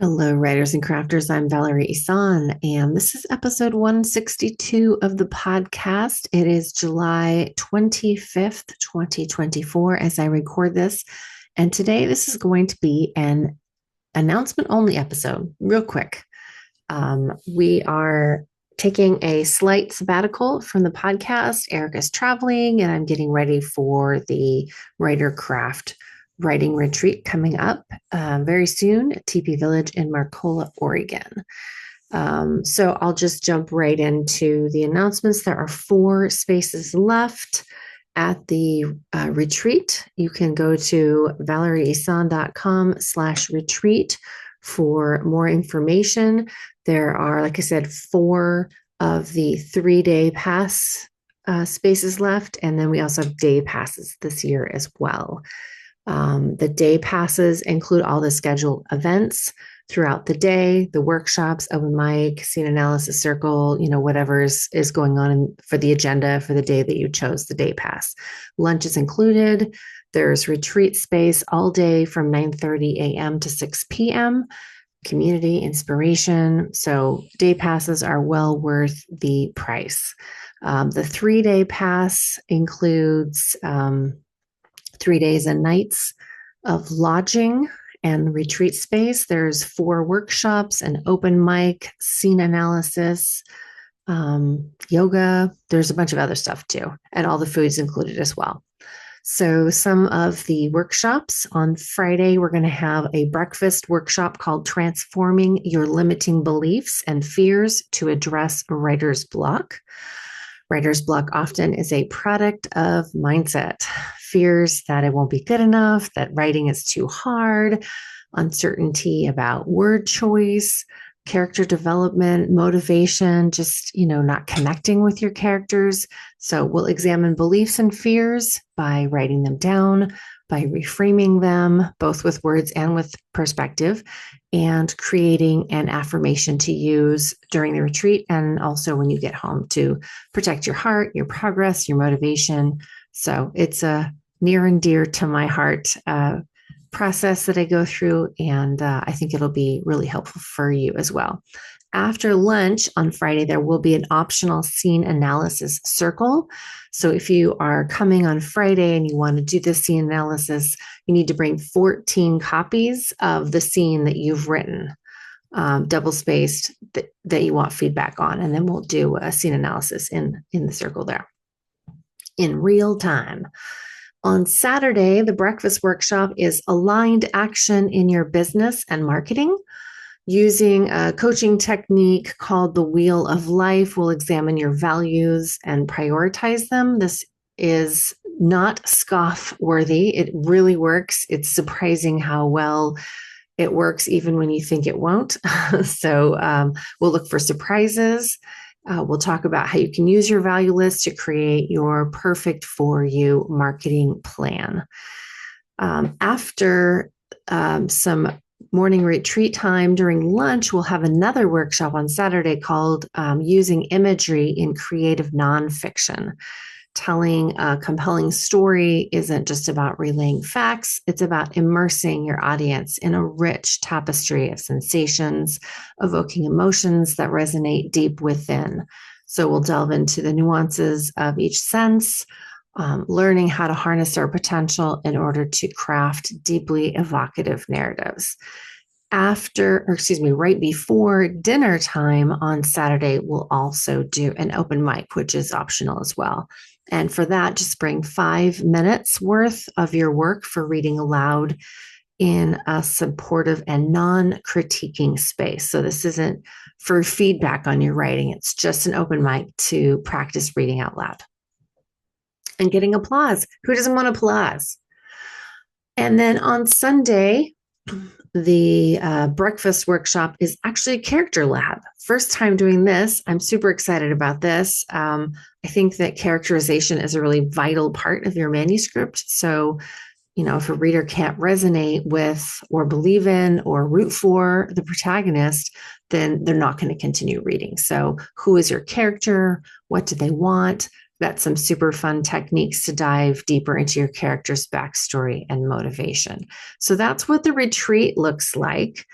Hello, writers and crafters. I'm Valerie Isan, and this is episode 162 of the podcast. It is July 25th, 2024, as I record this. And today, this is going to be an announcement only episode, real quick. We are taking a slight sabbatical from the podcast. Erica's traveling, and I'm getting ready for the Writer Craft writing retreat coming up very soon at TP Village in Marcola, Oregon. So I'll just jump right into the announcements. There are 4 spaces left at the retreat. You can go to valerieisan.com/retreat for more information. There are, like I said, 4 of the 3-day pass spaces left. And then we also have day passes this year as well. The day passes include all the scheduled events throughout the day, the workshops, open mic, scene analysis circle, whatever is going on for the agenda for the day that you chose the day pass. Lunch is included. There's retreat space all day from 9:30 a.m. to 6 p.m. Community inspiration. So day passes are well worth the price. The 3-day pass includes 3 days and nights of lodging and retreat space. There's 4 workshops, an open mic, scene analysis, yoga. There's a bunch of other stuff too, and all the food's included as well. So some of the workshops on Friday, we're going to have a breakfast workshop called Transforming Your Limiting Beliefs and Fears to Address Writer's Block. Writer's block often is a product of mindset, fears that it won't be good enough, that writing is too hard, uncertainty about word choice, character development, motivation, just, not connecting with your characters. So we'll examine beliefs and fears by writing them down, by reframing them, both with words and with perspective, and creating an affirmation to use during the retreat and also when you get home to protect your heart, your progress, your motivation. So it's a near and dear to my heart process that I go through, and I think it'll be really helpful for you as well. After lunch on Friday, there will be an optional scene analysis circle. So if you are coming on Friday and you want to do the scene analysis, you need to bring 14 copies of the scene that you've written, double-spaced, that you want feedback on. And then we'll do a scene analysis in the circle there in real time. On Saturday, the breakfast workshop is aligned action in your business and marketing. Using a coaching technique called the Wheel of Life, we'll examine your values and prioritize them. This is not scoff-worthy. It really works. It's surprising how well it works, even when you think it won't. So we'll look for surprises. We'll talk about how you can use your value list to create your perfect for you marketing plan. After some morning retreat time during lunch, we'll have another workshop on Saturday called Using Imagery in Creative Nonfiction. Telling a compelling story isn't just about relaying facts, it's about immersing your audience in a rich tapestry of sensations, evoking emotions that resonate deep within. So we'll delve into the nuances of each sense, learning how to harness our potential in order to craft deeply evocative narratives. Right before dinner time on Saturday, we'll also do an open mic, which is optional as well. And for that, just bring 5 minutes worth of your work for reading aloud in a supportive and non-critiquing space. So this isn't for feedback on your writing. It's just an open mic to practice reading out loud and getting applause. Who doesn't want applause? And then on Sunday, the breakfast workshop is actually a character lab. First time doing this. I'm super excited about this. I think that characterization is a really vital part of your manuscript. So, if a reader can't resonate with or believe in or root for the protagonist, then they're not going to continue reading. So who is your character? What do they want? Got some super fun techniques to dive deeper into your character's backstory and motivation. So that's what the retreat looks like.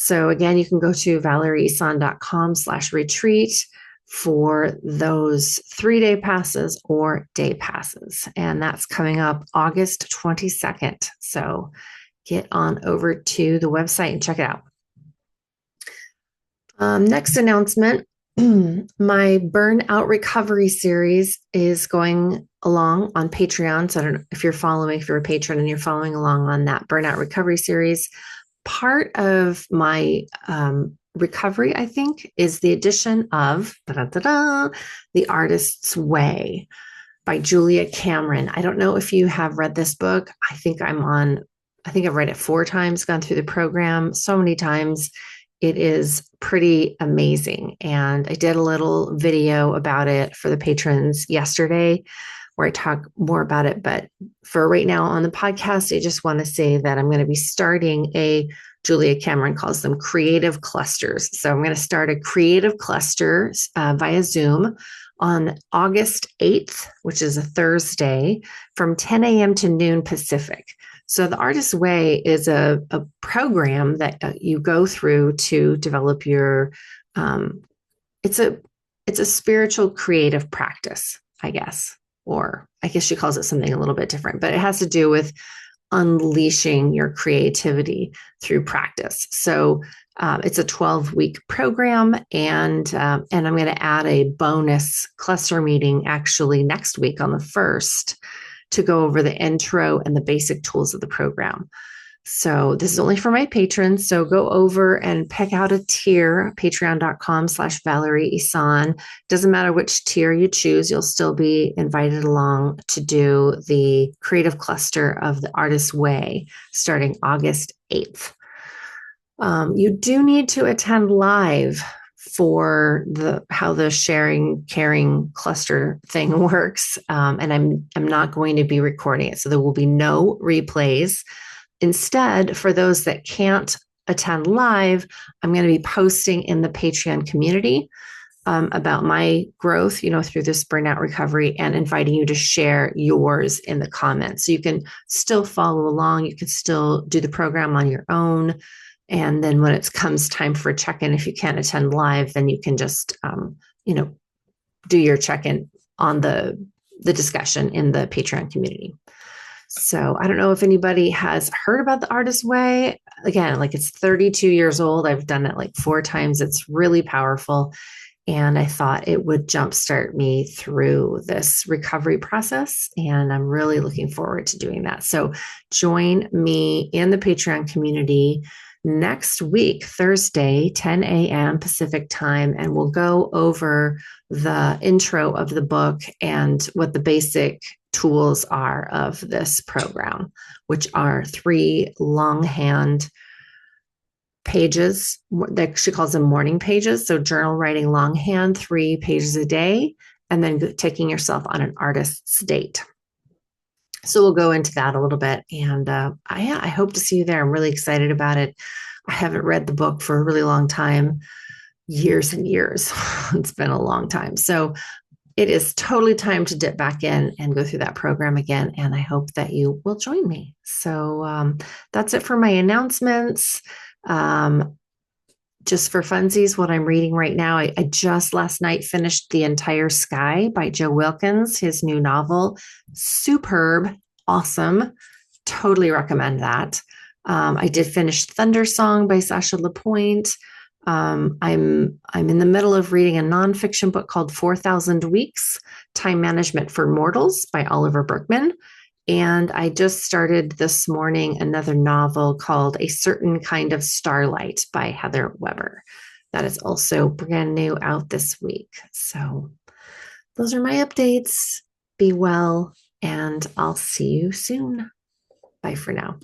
So again, you can go to valerieisan.com/retreat for those 3-day passes or day passes. And that's coming up August 22nd. So get on over to the website and check it out. Next announcement, my burnout recovery series is going along on Patreon. So I don't know if you're following, if you're a patron and you're following along on that burnout recovery series. Part of my recovery, I think, is the addition of The Artist's Way by Julia Cameron. I don't know if you have read this book. I think I've read it 4 times, gone through the program so many times. It is pretty amazing. And I did a little video about it for the patrons yesterday where I talk more about it. But for right now on the podcast, I just want to say that I'm going to be starting Julia Cameron calls them creative clusters. So I'm going to start a creative cluster via Zoom on August 8th, which is a Thursday, from 10 a.m. to noon Pacific. So the Artist's Way is a program that you go through to develop your, it's a spiritual creative practice, I guess, or I guess she calls it something a little bit different, but it has to do with unleashing your creativity through practice. So it's a 12-week program, and I'm going to add a bonus cluster meeting actually next week on the 1st to go over the intro and the basic tools of the program. So this is only for my patrons. So go over and pick out a tier, patreon.com/ValerieIsan. Doesn't matter which tier you choose, you'll still be invited along to do the creative cluster of the Artist's Way starting August 8th. You do need to attend live for how the sharing caring cluster thing works. And I'm not going to be recording it. So there will be no replays. Instead, for those that can't attend live, I'm going to be posting in the Patreon community about my growth, through this burnout recovery, and inviting you to share yours in the comments. So you can still follow along. You can still do the program on your own. And then when it comes time for a check-in, if you can't attend live, then you can just, do your check-in on the discussion in the Patreon community. So I don't know if anybody has heard about the Artist's Way. Again, it's 32 years old. I've done it 4 times. It's really powerful. And I thought it would jumpstart me through this recovery process. And I'm really looking forward to doing that. So join me in the Patreon community next week, Thursday, 10 a.m. Pacific time, and we'll go over the intro of the book and what the basic tools are of this program, which are 3 longhand pages that she calls them morning pages. So journal writing longhand, 3 pages a day, and then taking yourself on an artist's date. So we'll go into that a little bit. And I hope to see you there. I'm really excited about it. I haven't read the book for a really long time, years and years. It's been a long time. So it is totally time to dip back in and go through that program again. And I hope that you will join me. So that's it for my announcements. Just for funsies, what I'm reading right now, I just last night finished The Entire Sky by Joe Wilkins, his new novel. Superb, awesome. Totally recommend that. I did finish Thunder Song by Sasha LaPointe. I'm in the middle of reading a nonfiction book called 4,000 Weeks, Time Management for Mortals by Oliver Burkeman. And I just started this morning another novel called A Certain Kind of Starlight by Heather Weber. That is also brand new out this week. So those are my updates. Be well, and I'll see you soon. Bye for now.